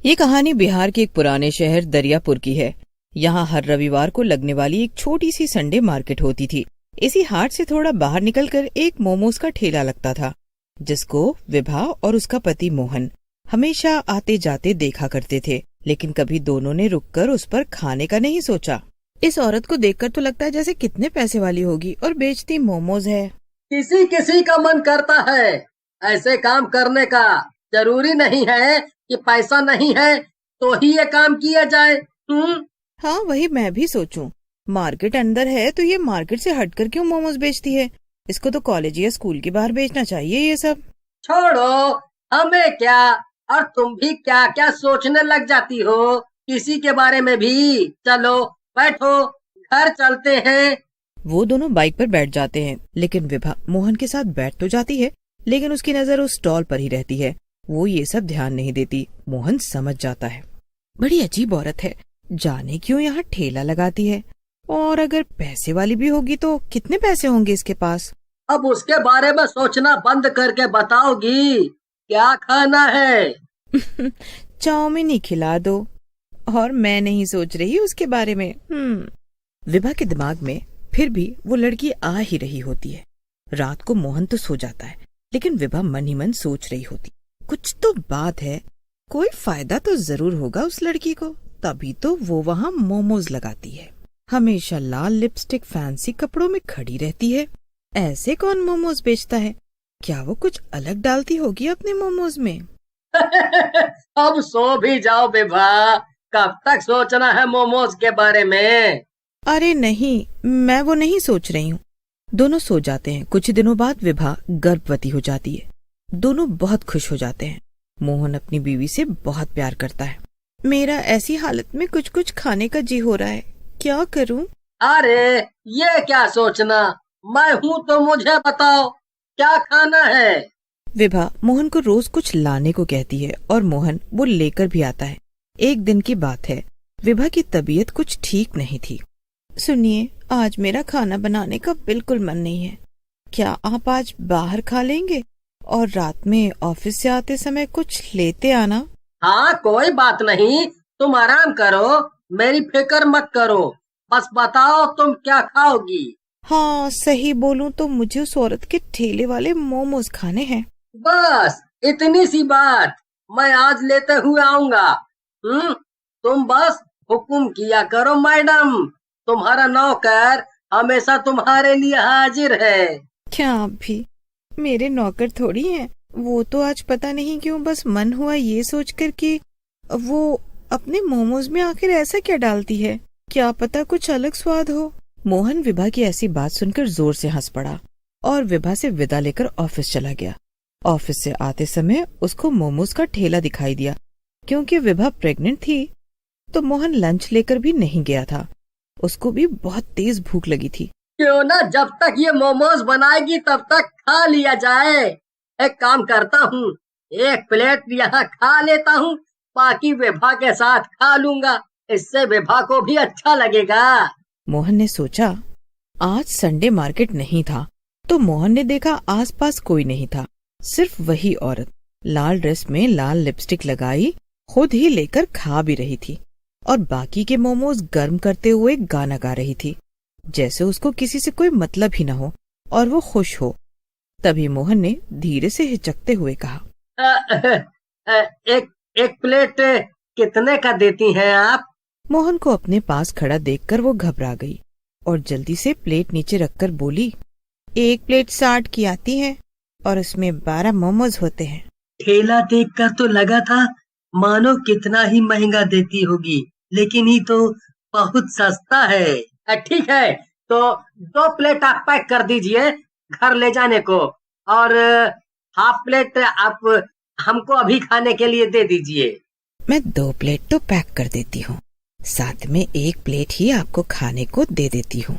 ये कहानी बिहार के एक पुराने शहर दरियापुर की है। यहाँ हर रविवार को लगने वाली एक छोटी सी संडे मार्केट होती थी। इसी हाट से थोड़ा बाहर निकलकर एक मोमोज का ठेला लगता था, जिसको विभा और उसका पति मोहन हमेशा आते जाते देखा करते थे। लेकिन कभी दोनों ने रुककर उस पर खाने का नहीं सोचा। इस औरत को देखकर तो लगता है जैसे कितने पैसे वाली होगी और बेचती मोमोज है। किसी किसी का मन करता है ऐसे काम करने का। जरूरी नहीं है कि पैसा नहीं है तो ही ये काम किया जाए। हाँ, वही मैं भी सोचूं। मार्केट अंदर है तो ये मार्केट से हटकर क्यों मोमोज बेचती है? इसको तो कॉलेज या स्कूल के बाहर बेचना चाहिए ये सब। छोड़ो, हमें क्या। और तुम भी क्या क्या सोचने लग जाती हो किसी के बारे में भी। चलो बैठो, घर चलते हैं। वो दोनों बाइक पर बैठ जाते हैं, लेकिन विभा मोहन के साथ बैठ तो जाती है, लेकिन उसकी नजर उस स्टॉल पर ही रहती है। वो ये सब ध्यान नहीं देती। मोहन समझ जाता है, बड़ी अजीब औरत है, जाने क्यों यहाँ ठेला लगाती है। और अगर पैसे वाली भी होगी तो कितने पैसे होंगे इसके पास? अब उसके बारे में सोचना बंद करके बताओगी क्या खाना है? चाउमीन ही खिला दो। और मैं नहीं सोच रही उसके बारे में। विभा के दिमाग में फिर भी वो लड़की आ ही रही होती है। रात को मोहन तो सो जाता है, लेकिन विभा मन ही मन सोच रही होती, कुछ तो बात है, कोई फायदा तो जरूर होगा उस लड़की को, तभी तो वो वहाँ मोमोज लगाती है। हमेशा लाल लिपस्टिक फैंसी कपड़ों में खड़ी रहती है। ऐसे कौन मोमोज बेचता है? क्या वो कुछ अलग डालती होगी अपने मोमोज में? अब सो भी जाओ विभा, कब तक सोचना है मोमोज के बारे में? अरे नहीं, मैं वो नहीं सोच रही हूँ। दोनों सो जाते हैं। कुछ दिनों बाद विभा गर्भवती हो जाती है। दोनों बहुत खुश हो जाते हैं। मोहन अपनी बीवी से बहुत प्यार करता है। मेरा ऐसी हालत में कुछ कुछ खाने का जी हो रहा है, क्या करूँ? अरे ये क्या सोचना, मैं हूँ तो मुझे बताओ क्या खाना है। विभा मोहन को रोज कुछ लाने को कहती है और मोहन वो लेकर भी आता है। एक दिन की बात है, विभा की तबीयत कुछ ठीक नहीं थी। सुनिए, आज मेरा खाना बनाने का बिल्कुल मन नहीं है। क्या आप आज बाहर खा लेंगे और रात में ऑफिस से आते समय कुछ लेते आना? हाँ कोई बात नहीं, तुम आराम करो, मेरी फिक्र मत करो। बस बताओ तुम क्या खाओगी? हाँ, सही बोलूं तो मुझे उस औरत के ठेले वाले मोमोज खाने हैं। बस इतनी सी बात, मैं आज लेते हुए आऊंगा। तुम बस हुक्म किया करो मैडम, तुम्हारा नौकर हमेशा तुम्हारे लिए हाजिर है। क्या आप भी मेरे नौकर थोड़ी हैं? वो तो आज पता नहीं क्यों बस मन हुआ ये सोचकर कि वो अपने मोमोज में आखिर ऐसा क्या डालती है, क्या पता कुछ अलग स्वाद हो। मोहन विभा की ऐसी बात सुनकर जोर से हंस पड़ा और विभा से विदा लेकर ऑफिस चला गया। ऑफिस से आते समय उसको मोमोज का ठेला दिखाई दिया। क्योंकि विभा प्रेग्नेंट थी तो मोहन लंच लेकर भी नहीं गया था। उसको भी बहुत तेज भूख लगी थी। क्यों ना जब तक ये मोमोज बनाएगी तब तक खा लिया जाए। एक काम करता हूँ, एक प्लेट यहाँ खा लेता हूँ, बाकी विभा के साथ खा लूंगा, इससे विभा को भी अच्छा लगेगा। मोहन ने सोचा, आज संडे मार्केट नहीं था तो मोहन ने देखा आसपास कोई नहीं था, सिर्फ वही औरत लाल ड्रेस में लाल लिपस्टिक लगाई खुद ही लेकर खा भी रही थी और बाकी के मोमोज गर्म करते हुए गाना गा रही थी, जैसे उसको किसी से कोई मतलब ही न हो और वो खुश हो। तभी मोहन ने धीरे से हिचकते हुए कहा, एक प्लेट कितने का देती हैं आप? मोहन को अपने पास खड़ा देखकर वो घबरा गई और जल्दी से प्लेट नीचे रखकर बोली, 1 प्लेट 60 की आती है और उसमें 12 मोमोज होते हैं। ठेला देखकर तो लगा था मानो कितना ही महंगा देती होगी, लेकिन ये तो बहुत सस्ता है। ठीक है, तो 2 प्लेट आप पैक कर दीजिए घर ले जाने को, और हाफ प्लेट आप हमको अभी खाने के लिए दे दीजिए। मैं 2 प्लेट तो पैक कर देती हूँ, साथ में 1 प्लेट ही आपको खाने को दे देती हूँ।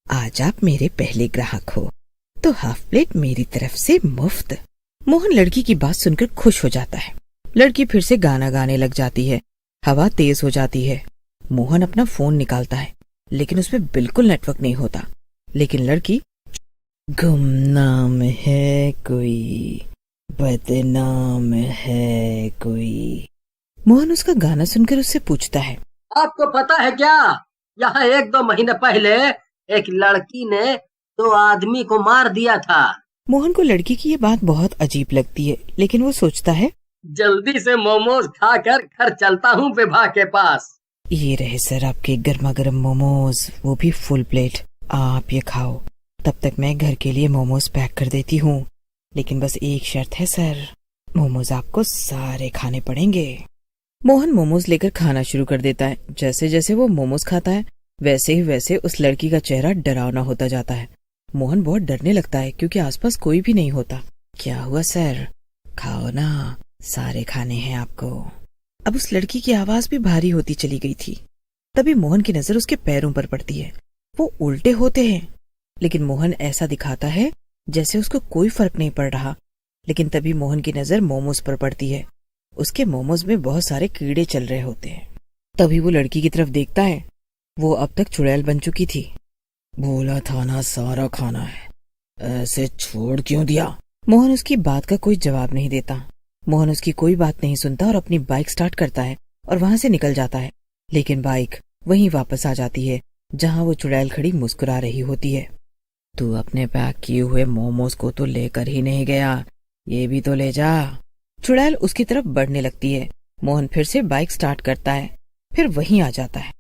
आज आप मेरे पहले ग्राहक हो तो हाफ प्लेट मेरी तरफ से मुफ्त। मोहन लड़की की बात सुनकर खुश हो जाता है। लड़की फिर से गाना गाने लग जाती है। हवा तेज हो जाती है। मोहन अपना फोन निकालता है, लेकिन उसमें बिल्कुल नेटवर्क नहीं होता। लेकिन लड़की, गुमनाम है कोई, बदनाम है कोई, मोहन उसका गाना सुनकर उससे पूछता है, आपको पता है क्या, यहाँ 1-2 महीने पहले एक लड़की ने 2 आदमी को मार दिया था। मोहन को लड़की की ये बात बहुत अजीब लगती है, लेकिन वो सोचता है, जल्दी से मोमोज खाकर घर चलता हूँ विभा के पास। ये रहे सर आपके गर्मा गर्म मोमोज, वो भी फुल प्लेट। आप ये खाओ, तब तक मैं घर के लिए मोमोज पैक कर देती हूँ। लेकिन बस एक शर्त है सर, मोमोज आपको सारे खाने पड़ेंगे। मोहन मोमोज लेकर खाना शुरू कर देता है। जैसे जैसे वो मोमोज खाता है वैसे ही वैसे उस लड़की का चेहरा डरावना होता जाता है। मोहन बहुत डरने लगता है क्योंकि आसपास कोई भी नहीं होता। क्या हुआ सर, खाओ ना, सारे खाने हैं आपको। अब उस लड़की की आवाज भी भारी होती चली गई थी। तभी मोहन की नजर उसके पैरों पर पड़ती है। वो उल्टे होते हैं, लेकिन मोहन ऐसा दिखाता है जैसे उसको कोई फर्क नहीं पड़ रहा। लेकिन तभी मोहन की नजर मोमोज पर पड़ती है। उसके मोमोज में बहुत सारे कीड़े चल रहे होते हैं। तभी वो लड़की की तरफ देखता है। वो अब तक चुड़ैल बन चुकी थी। बोला था ना सारा खाना है, ऐसे छोड़ क्यों दिया? मोहन उसकी बात का कोई जवाब नहीं देता। मोहन उसकी कोई बात नहीं सुनता और अपनी बाइक स्टार्ट करता है और वहां से निकल जाता है। लेकिन बाइक वहीं वापस आ जाती है जहां वो चुड़ैल खड़ी मुस्कुरा रही होती है। तू अपने पैक किए हुए मोमोज को तो लेकर ही नहीं गया, ये भी तो ले जा। चुड़ैल उसकी तरफ बढ़ने लगती है। मोहन फिर से बाइक स्टार्ट करता है, फिर वहीं आ जाता है।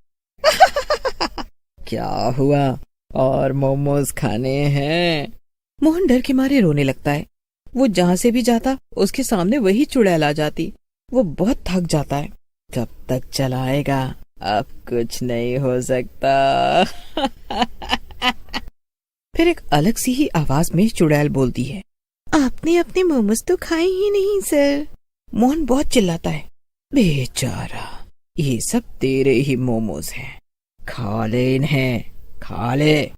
क्या हुआ, और मोमोज खाने हैं? मोहन डर के मारे रोने लगता है। वो जहाँ से भी जाता उसके सामने वही चुड़ैल आ जाती। वो बहुत थक जाता है। कब तक चलाएगा, अब कुछ नहीं हो सकता। फिर एक अलग सी ही आवाज में चुड़ैल बोलती है, आपने अपने मोमोज तो खाए ही नहीं सर। मोहन बहुत चिल्लाता है, बेचारा, ये सब तेरे ही मोमोज हैं, खा ले इन्हें, खा ले।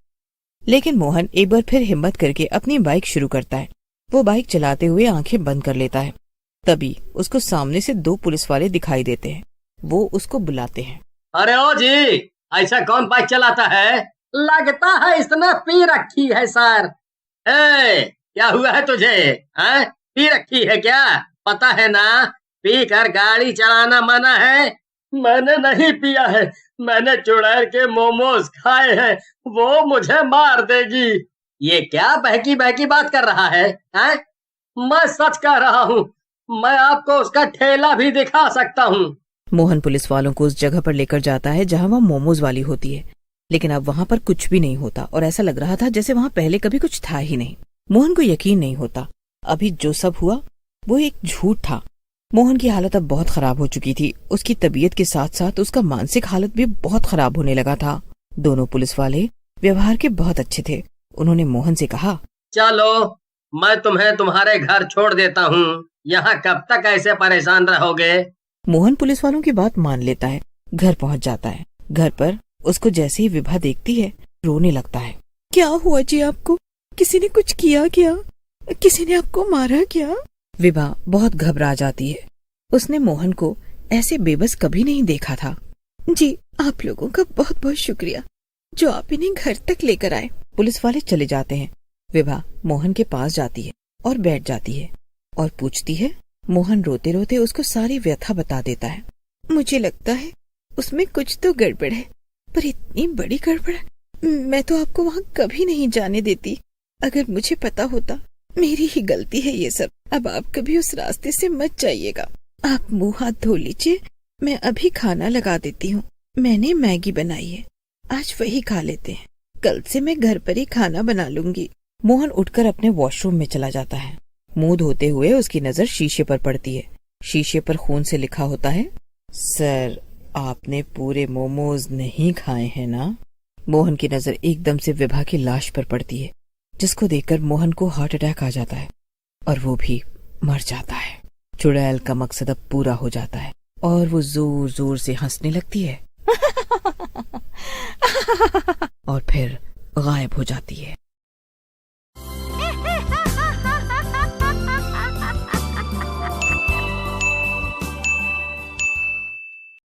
लेकिन मोहन एक बार फिर हिम्मत करके अपनी बाइक शुरू करता है। वो बाइक चलाते हुए आंखें बंद कर लेता है। तभी उसको सामने से 2 पुलिस वाले दिखाई देते हैं। वो उसको बुलाते हैं। अरे ओ जी, ऐसा कौन बाइक चलाता है? लगता है इसने पी रखी है सर। क्या हुआ है तुझे? हैं? पी रखी है क्या? पता है ना, पी कर गाड़ी चलाना मना है। मैंने नहीं पिया है, मैंने चुड़ैल के मोमोज खाए हैं, वो मुझे मार देगी। ये क्या बहकी बहकी बात कर रहा है? हैं? मैं सच कह रहा हूँ, मैं आपको उसका ठेला भी दिखा सकता हूँ। मोहन पुलिस वालों को उस जगह पर लेकर जाता है जहाँ वहाँ मोमोज वाली होती है। लेकिन अब वहाँ पर कुछ भी नहीं होता और ऐसा लग रहा था जैसे वहाँ पहले कभी कुछ था ही नहीं। मोहन को यकीन नहीं होता अभी जो सब हुआ वो एक झूठ था। मोहन की हालत अब बहुत खराब हो चुकी थी। उसकी तबीयत के साथ साथ उसका मानसिक हालत भी बहुत खराब होने लगा था। दोनों पुलिस वाले व्यवहार के बहुत अच्छे थे। उन्होंने मोहन से कहा, चलो मैं तुम्हें तुम्हारे घर छोड़ देता हूँ, यहाँ कब तक ऐसे परेशान रहोगे? मोहन पुलिस वालों की बात मान लेता है, घर पहुँच जाता है। घर पर उसको जैसे ही विभा देखती है रोने लगता है। क्या हुआ जी आपको? किसी ने कुछ किया क्या? किसी ने आपको मारा क्या? विभा बहुत घबरा जाती है। उसने मोहन को ऐसे बेबस कभी नहीं देखा था। जी आप लोगों का बहुत बहुत शुक्रिया जो आप इन्हें घर तक लेकर आए। पुलिस वाले चले जाते हैं। विभा मोहन के पास जाती है और बैठ जाती है और पूछती है। मोहन रोते रोते उसको सारी व्यथा बता देता है। मुझे लगता है उसमें कुछ तो गड़बड़ है, पर इतनी बड़ी गड़बड़ मैं तो आपको वहाँ कभी नहीं जाने देती। अगर मुझे पता होता, मेरी ही गलती है ये सब। अब आप कभी उस रास्ते से मत जाइएगा। आप मुंह हाथ धो लीजिए, मैं अभी खाना लगा देती हूँ। मैंने मैगी बनाई है, आज वही खा लेते हैं। कल से मैं घर पर ही खाना बना लूंगी। मोहन उठकर अपने वॉशरूम में चला जाता है। मुंह धोते हुए उसकी नजर शीशे पर पड़ती है। शीशे पर खून से लिखा होता है, सर आपने पूरे मोमोज नहीं खाए हैं ना? मोहन की नजर एकदम से विभा की लाश पर पड़ती है, जिसको देखकर मोहन को हार्ट अटैक आ जाता है और वो भी मर जाता है। चुड़ैल का मकसद अब पूरा हो जाता है और वो जोर जोर से हंसने लगती है और फिर गायब हो जाती है।